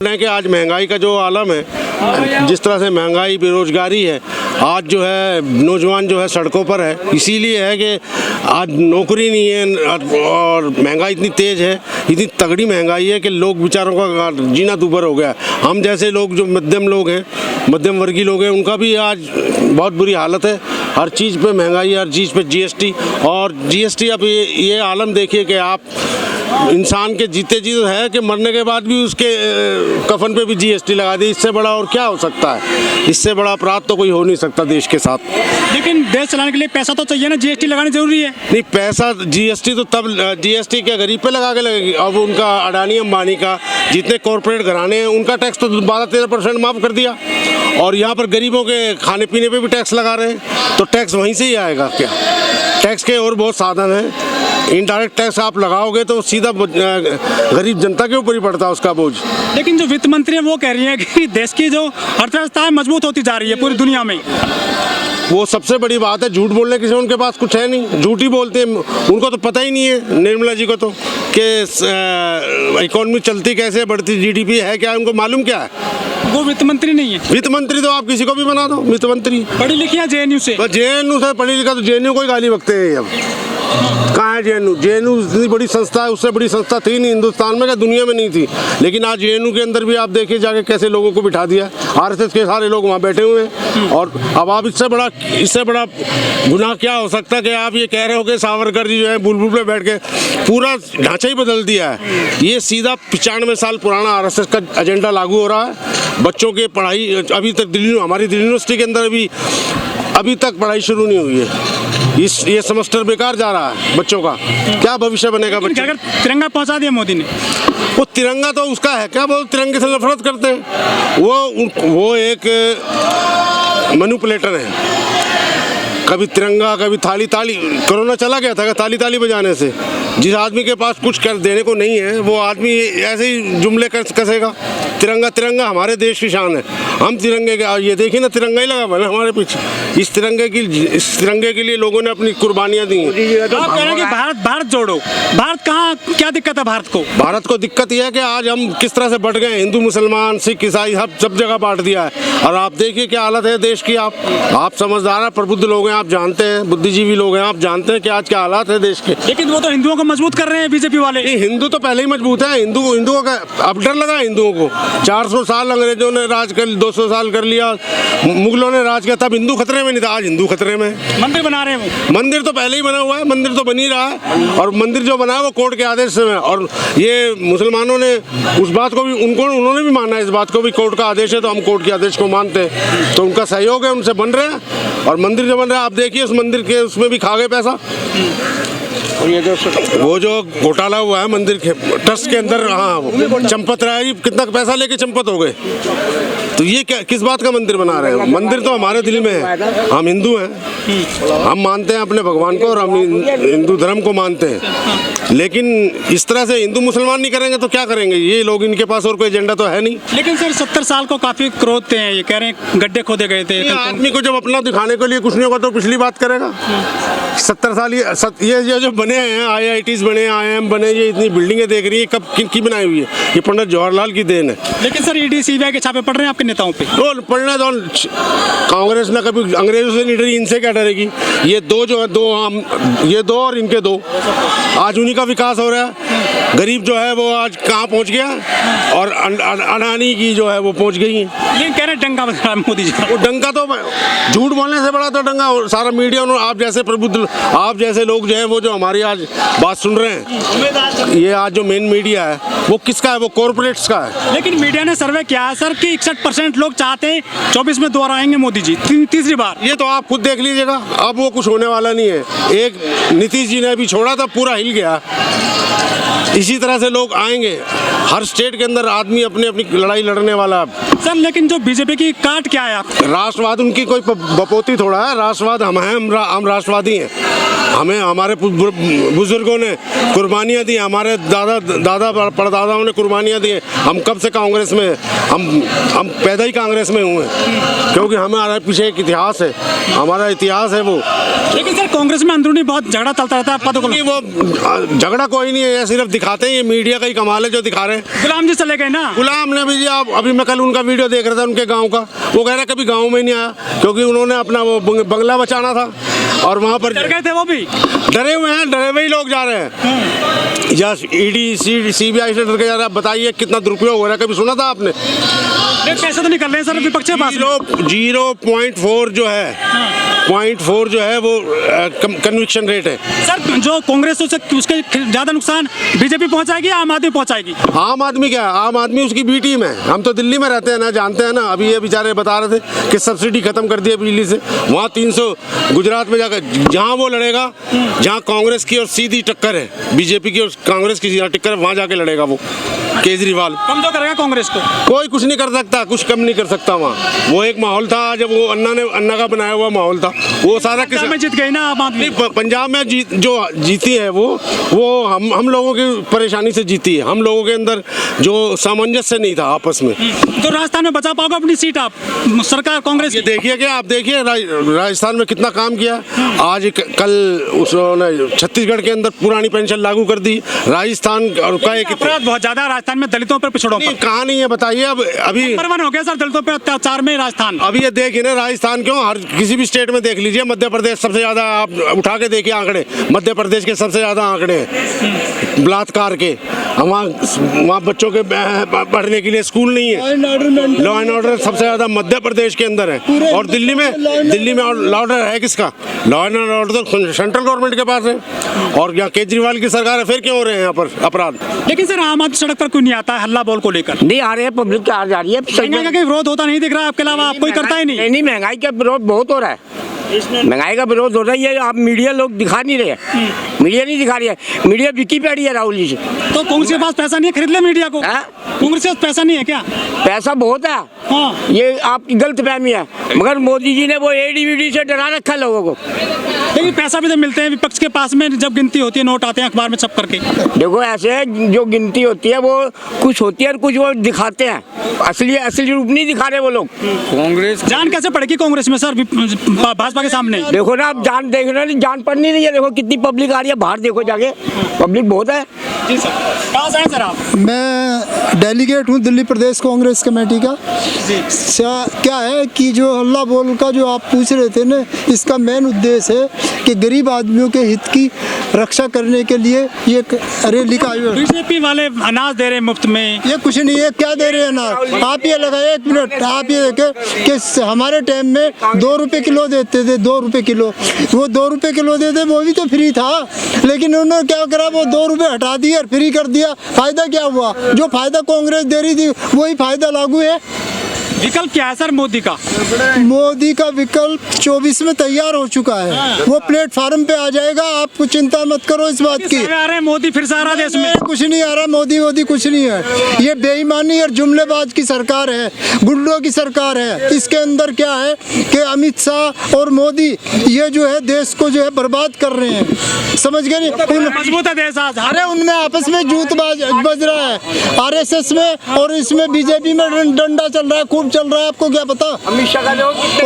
रहे हैं कि आज महंगाई का जो आलम है, जिस तरह से महंगाई बेरोजगारी है, आज जो है नौजवान जो है सड़कों पर है, इसीलिए है कि आज नौकरी नहीं है और महंगाई इतनी तेज़ है, इतनी तगड़ी महंगाई है कि लोग बेचारों का जीना दूभर हो गया। हम जैसे लोग जो मध्यम लोग हैं, मध्यम वर्गीय लोग हैं, उनका भी आज बहुत बुरी हालत है। हर चीज़ पे महंगाई, हर चीज़ पे जीएसटी, और जीएसटी अब ये आलम देखिए कि आप इंसान के जीते जी तो है कि मरने के बाद भी उसके कफन पे भी जीएसटी लगा दी। इससे बड़ा और क्या हो सकता है? इससे बड़ा अपराध तो कोई हो नहीं सकता देश के साथ। लेकिन देश चलाने के लिए पैसा तो चाहिए ना, जीएसटी लगानी जरूरी है। नहीं, पैसा जीएसटी तो तब जीएसटी क्या गरीब पे लगा के लगेगी? अब उनका अडानी अंबानी का जितने कॉरपोरेट घराने हैं उनका टैक्स तो 12-13% माफ़ कर दिया, और यहाँ पर गरीबों के खाने पीने पे भी टैक्स लगा रहे हैं, तो टैक्स वहीं से ही आएगा क्या? टैक्स के और बहुत साधन हैं। इनडायरेक्ट टैक्स आप लगाओगे तो सीधा गरीब जनता के ऊपर ही पड़ता है उसका बोझ। लेकिन जो वित्त मंत्री है वो कह रही है कि देश की जो अर्थव्यवस्था है मजबूत होती जा रही है पूरी दुनिया में। वो सबसे बड़ी बात है, झूठ बोलने की उनके पास कुछ है नहीं, झूठ ही बोलते हैं। उनको तो पता ही नहीं है, निर्मला जी को तो, कि इकोनॉमी चलती कैसे, बढ़ती जीडीपी है क्या, उनको मालूम क्या है? वो वित्त मंत्री नहीं है। वित्त मंत्री तो आप किसी को भी बना दो वित्त मंत्री। पढ़ी लिखी है जेएनयू से। जेएनयू से पढ़ी लिखा तो जेएनयू को ही गाली बकते हैं। अब कहाँ है जेएनयू? जेएनयू इतनी बड़ी संस्था है, उससे बड़ी संस्था थी नहीं हिंदुस्तान में, क्या दुनिया में नहीं थी। लेकिन आज जेएनयू के अंदर भी आप देखिए जाके कैसे लोगों को बिठा दिया, आरएसएस के सारे लोग वहाँ बैठे हुए हैं। और अब आप इससे बड़ा गुनाह क्या हो सकता है कि आप ये कह रहे हो कि सावरकर जी जो है बुलबुल पे बैठ के पूरा ढांचा ही बदल दिया है। ये सीधा 95 साल पुराना आरएसएस का एजेंडा लागू हो रहा है। बच्चों के पढ़ाई अभी तक हमारी दिल्ली यूनिवर्सिटी के अंदर अभी तक पढ़ाई शुरू नहीं हुई है। ये सेमेस्टर बेकार जा रहा है बच्चों का, क्या भविष्य बनेगा बच्चों का? तिरंगा पहुंचा दिया मोदी ने। वो तिरंगा तो उसका है, क्या बोल तिरंगे से नफरत करते हैं। वो एक मैनिपुलेटर है। कभी तिरंगा, कभी थाली। कोरोना चला गया था ताली बजाने से। जिस आदमी के पास कुछ कर देने को नहीं है वो आदमी ऐसे ही जुमले कसेगा। तिरंगा हमारे देश की शान है। हम तिरंगे के, ये देखिए ना, तिरंगा ही लगा हुआ है हमारे पीछे। इस तिरंगे के लिए लोगों ने अपनी कुर्बानियां दी हैं। आप कह रहे हैं कि भारत जोड़ो। भारत कहाँ, क्या दिक्कत है भारत को? दिक्कत यह है कि आज हम किस तरह से बढ़ गए, हिंदू मुसलमान सिख ईसाई सब जगह बांट दिया है। और आप देखिए क्या हालत है देश की। आप समझदार हैं, प्रबुद्ध लोग हैं, आप जानते हैं, बुद्धिजीवी लोग हैं, आप जानते हैं कि आज क्या हालात है देश के। लेकिन वो तो हिंदुओं को मजबूत कर रहे हैं बीजेपी वाले। हिंदू तो पहले ही मजबूत है। हिंदुओं का अब डर लगा हिंदुओं को। 400 साल अंग्रेजों ने राज कर, 200 साल कर लिया, मुगलों ने राज किया, तब हिंदू खतरे में नहीं था। आज हिंदू खतरे में। मंदिर बना रहे हैं वो। मंदिर तो पहले ही बना हुआ है, मंदिर तो बन ही रहा है। और मंदिर जो बना है वो कोर्ट के आदेश से है। और ये मुसलमानों ने उस बात को भी, उन्होंने भी माना है इस बात को भी, कोर्ट का आदेश है तो हम कोर्ट के आदेश को मानते हैं। तो उनका सहयोग है, उनसे बन रहे हैं। और मंदिर जो बन रहा है आप देखिए, उस मंदिर के उसमें भी खा गए पैसा। और ये वो जो घोटाला हुआ है मंदिर के ट्रस्ट के अंदर, हाँ, वो चंपत राय कितना पैसा लेके चंपत हो गए। तो ये क्या, किस बात का मंदिर बना रहे हो? मंदिर तो हमारे दिल में है। हम हिंदू हैं, हम मानते हैं अपने भगवान को और हम हिंदू धर्म को मानते हैं। लेकिन इस तरह से हिंदू मुसलमान नहीं करेंगे तो क्या करेंगे ये लोग? इनके पास और कोई एजेंडा तो है नहीं। लेकिन सर 70 साल को काफी क्रोध थे, ये कह रहे हैं गड्ढे खोदे गए थे। आदमी को जब अपना दिखाने के लिए कुछ नहीं होगा तो पिछली बात करेगा। 70 साल ये जो बने हैं, IITs बने, IIM बने, ये इतनी बिल्डिंगें देख रही है, कब किनकी बनाई हुई है? ये पंडित जवाहरलाल की देन है। लेकिन सर ईडी सीबीआई के छापे पड़ रहे हैं आपके नेताओं पे। तो पढ़ने दो, कांग्रेस ने कभी अंग्रेजों से नहीं डरी, इनसे क्या डरेगी? ये दो जो है, ये दो और इनके दो, आज उन्हीं का विकास हो रहा है। गरीब जो है वो आज कहाँ पहुँच गया, और अडानी की जो है वो पहुँच गई है। लेकिन कह रहे डंका बजा मोदी जी। वो डंका तो झूठ बोलने से बड़ा तो डंगा सारा मीडिया, आप जैसे प्रबुद्ध, आप जैसे लोग जो है वो जो हमारी आज बात सुन रहे हैं, ये आज जो मेन मीडिया है वो किसका है? वो कॉर्पोरेट्स का है। लेकिन मीडिया ने सर्वे किया है सर कि 61% लोग चाहते हैं 24 में दोबारा आएंगे मोदी जी, तीसरी बार। ये तो आप खुद देख लीजिएगा, अब वो कुछ होने वाला नहीं है। एक नीतीश जी ने अभी छोड़ा था, पूरा हिल गया। इसी तरह से लोग आएंगे। हर स्टेट के अंदर आदमी अपनी अपनी लड़ाई लड़ने वाला सर। लेकिन जो बीजेपी की काट क्या है? राष्ट्रवाद उनकी कोई बपोती थोड़ा है। राष्ट्रवाद हम हैं, हम राष्ट्रवादी हैं। हमें हमारे बुजुर्गों ने कुर्बानियाँ दी, हमारे दादा परदादाओं ने कुर्बानियाँ दी। हम कब से कांग्रेस में, हम पैदा ही कांग्रेस में हुए, क्योंकि हमारे पीछे एक इतिहास है, हमारा इतिहास है वो। लेकिन सर कांग्रेस में अंदरूनी बहुत झगड़ा चलता रहता है पदों को। नहीं, वो झगड़ा कोई नहीं है, ये सिर्फ दिखाते हैं, ये मीडिया का ही कमाल है जो दिखा रहे हैं। गुलाम जी चले गए ना। गुलाम नबी जी, आप अभी मैं कल उनका वीडियो देख रहा था उनके गांव का, वो कह रहे कभी गांव में नहीं आया, क्योंकि उन्होंने अपना वो बंगला बचाना था और वहाँ पर डर गए थे वो भी। डरे हुए हैं, डरे हुए ही लोग जा रहे हैं। या ईडी CBI से डर के जा रहे हैं। बताइए कितना दुरुपयोग हो रहा है, कभी सुना था आपने? पैसे तो निकल रहे हैं सर विपक्ष के पास। 0.4 जो है, 0.4 जो है वो कन्विक्शन रेट है। सर जो कांग्रेस से उसके ज्यादा नुकसान बीजेपी पहुंचाएगी या आम आदमी पहुंचाएगी? आम आदमी क्या, आम आदमी उसकी बी टीम है। हम तो दिल्ली में रहते हैं ना, जानते हैं ना। अभी ये बेचारे बता रहे थे कि सब्सिडी खत्म कर दी है बिजली से, वहाँ 300, गुजरात में जाकर जहाँ वो लड़ेगा, जहाँ कांग्रेस की और सीधी टक्कर है, बीजेपी की और कांग्रेस की सीधी टक्कर है, वहाँ जाके लड़ेगा वो केजरीवाल। कम तो करेगा कांग्रेस को? कोई कुछ नहीं कर सकता, कुछ कम नहीं कर सकता वहाँ। वो एक माहौल था जब वो अन्ना का बनाया हुआ माहौल था, वो सारा किस में जीत गई ना आम आदमी। पंजाब में जो जीती है वो हम लोगों की परेशानी से जीती है। हम लोगों के अंदर जो सामंजस्य नहीं था आपस में। तो राजस्थान में बचा पाओगे अपनी सीट आप, सरकार कांग्रेस की? देखिए क्या, आप देखिए राजस्थान में कितना काम किया। आज कल उसने छत्तीसगढ़ के अंदर पुरानी पेंशन लागू कर दी। राजस्थान का एक अपराध बहुत ज्यादा राजस्थान में दलितों पर, पिछड़ों पर। कहाँ नहीं है बताइए। अब अभी नंबर 1 हो गया सर दलितों पर अत्याचार में राजस्थान। अभी ये देखिए ना, राजस्थान क्यों, हर किसी भी स्टेट में देख लीजिए, मध्य प्रदेश सबसे ज्यादा, आप उठा के देखिए आंकड़े, मध्य प्रदेश के सबसे ज्यादा आंकड़े हैं बलात्कार के। वहाँ बच्चों के पढ़ने के लिए स्कूल नहीं है। लॉ एंड ऑर्डर सबसे ज्यादा मध्य प्रदेश के अंदर है। और दिल्ली में लॉ ऑर्डर है किसका? लॉ एंड ऑर्डर तो सेंट्रल गवर्नमेंट के पास है। और यहाँ केजरीवाल की सरकार है, फिर क्यों हो रहे हैं यहाँ पर अपराध? लेकिन सर आम आदमी सड़क पर क्यों नहीं आता है हल्ला बोल को लेकर? नहीं आ रहे हैं, पब्लिक तो आ जा रही है। महंगाई का विरोध होता नहीं दिख रहा है आपके अलावा, आप कोई करता ही नहीं? नहीं, महंगाई का विरोध बहुत हो रहा है। महंगाई का विरोध हो रहा है, आप मीडिया लोग दिखा नहीं रहे। मीडिया नहीं दिखा रही है, मीडिया बिकी पैड़ी है राहुल जी से। तो कांग्रेस के पास पैसा नहीं है, खरीद ले मीडिया को। कांग्रेस के पास पैसा नहीं है क्या? पैसा बहुत है। हाँ। ये आपकी गलत फहमी है, मगर मोदी जी ने वो ADVD से डरा रखा है लोगों को। लेकिन पैसा भी तो मिलते हैं विपक्ष के पास में, जब गिनती होती है नोट आते हैं अखबार में छप करके। देखो ऐसे जो गिनती होती है वो कुछ होती है और कुछ वो दिखाते हैं, असली रूप नहीं दिखा रहे वो लोग। कांग्रेस जान कैसे पड़ेगी कांग्रेस में सर भाजपा के सामने? देखो ना, आप जान देख रहे हो, जान पड़ नहीं रही है। देखो कितनी पब्लिक आ रही है बाहर, देखो जाके पब्लिक बहुत है। जी सर, कहाँ से हैं सर आप? मैं डेलीगेट हूँ दिल्ली प्रदेश कांग्रेस कमेटी का। क्या है कि जो हल्ला बोल का जो आप पूछ रहे थे ना, इसका मेन उद्देश्य है कि गरीब आदमियों के हित की रक्षा करने के लिए ये रैली का आयोजन। बीजेपी वाले अनाज दे रहे हैं मुफ्त में। ये कुछ नहीं है, क्या दे रहे हैं अनाज? आप ये लगाए 1 मिनट, आप ये देखें कि हमारे टाइम में 2 रुपये किलो देते थे, 2 रुपये किलो। वो 2 रुपये किलो देते, वो भी तो फ्री था। लेकिन उन्होंने क्या करा, वो 2 रुपये हटा दिए और फ्री कर दिया। फायदा क्या हुआ? जो फायदा कांग्रेस दे रही थी वही फायदा लागू है। विकल्प क्या है सर मोदी का? मोदी का विकल्प 24 में तैयार हो चुका है। वो प्लेटफार्म पे आ जाएगा, आप कुछ चिंता मत करो इस बात की। आ रहे मोदी फिर से आ रहा देश में? कुछ नहीं आ रहा, मोदी कुछ नहीं है। ये बेईमानी और जुमलेबाज की सरकार है, गुंडों की सरकार है। इसके अंदर क्या है कि अमित शाह और मोदी ये जो है देश को जो है बर्बाद कर रहे हैं। समझ गए नहीं? मजबूत है देश आज। अरे उनमें आपस में जूत बज रहा है, RSS में और इसमें BJP में डंडा चल रहा है, खूब चल रहा है। आपको क्या पता?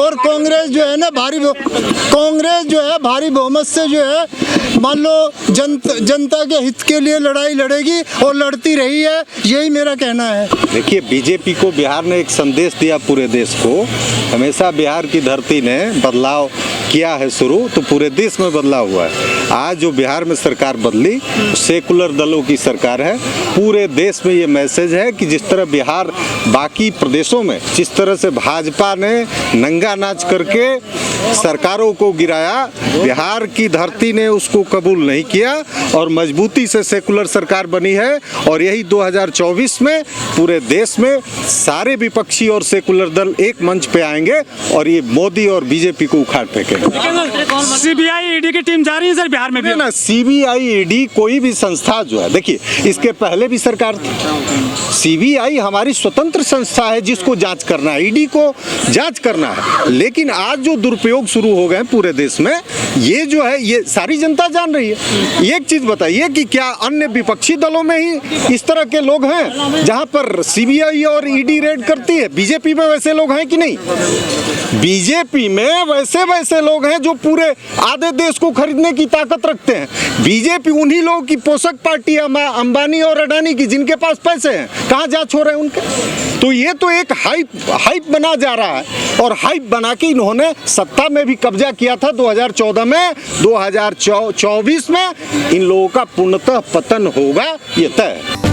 और कांग्रेस जो है ना कांग्रेस जो है भारी बहुमत से जो है मान लो जनता के हित के लिए लड़ाई लड़ेगी और लड़ती रही है, यही मेरा कहना है। देखिए, बीजेपी को बिहार ने एक संदेश दिया पूरे देश को। हमेशा बिहार की धरती ने बदलाव किया है शुरू, तो पूरे देश में बदलाव हुआ है। आज जो बिहार में सरकार बदली, सेकुलर दलों की सरकार है। पूरे देश में ये मैसेज है कि जिस तरह बिहार बाकी प्रदेशों में जिस तरह से भाजपा ने नंगा नाच करके सरकारों को गिराया, बिहार की धरती ने उसको कबूल नहीं किया और मजबूती से सेकुलर सरकार बनी है। और यही 2024 में पूरे देश में सारे विपक्षी और सेकुलर दल एक मंच पे आएंगे और ये मोदी और बीजेपी को उखाड़ फेंकेंगे। सकते हैं। सीबीआई ईडी की टीम जा रही है सर बिहार में भी। ना सीबीआई ईडी कोई भी संस्था जो है, देखिए इसके पहले भी सरकार थी। सीबीआई हमारी स्वतंत्र संस्था है जिसको जांच करना है, ईडी को जांच करना है। लेकिन आज जो दुरुपयोग शुरू हो गए पूरे देश में, ये जो है ये सारी जनता जान रही है। एक चीज बताइए कि क्या अन्य विपक्षी दलों में ही इस तरह के लोग हैं जहां पर सीबीआई और ईडी रेड करती है? बीजेपी में वैसे लोग हैं कि नहीं? बीजेपी में वैसे लोग हैं जो पूरे आधे देश को खरीदने की ताकत रखते हैं। बीजेपी उन्हीं लोगों की पोषक पार्टी अंबानी और अडानी की, जिनके पास पैसे हैं। कहाँ जांच हो रहे हैं उनके? तो ये तो एक हाइप बना जा रहा है, और हाइप बना के इन्होंने सत्ता में भी कब्जा किया था 2014 में। 2024 में इन लोगों का पूर्णतः पतन होगा, ये तय है।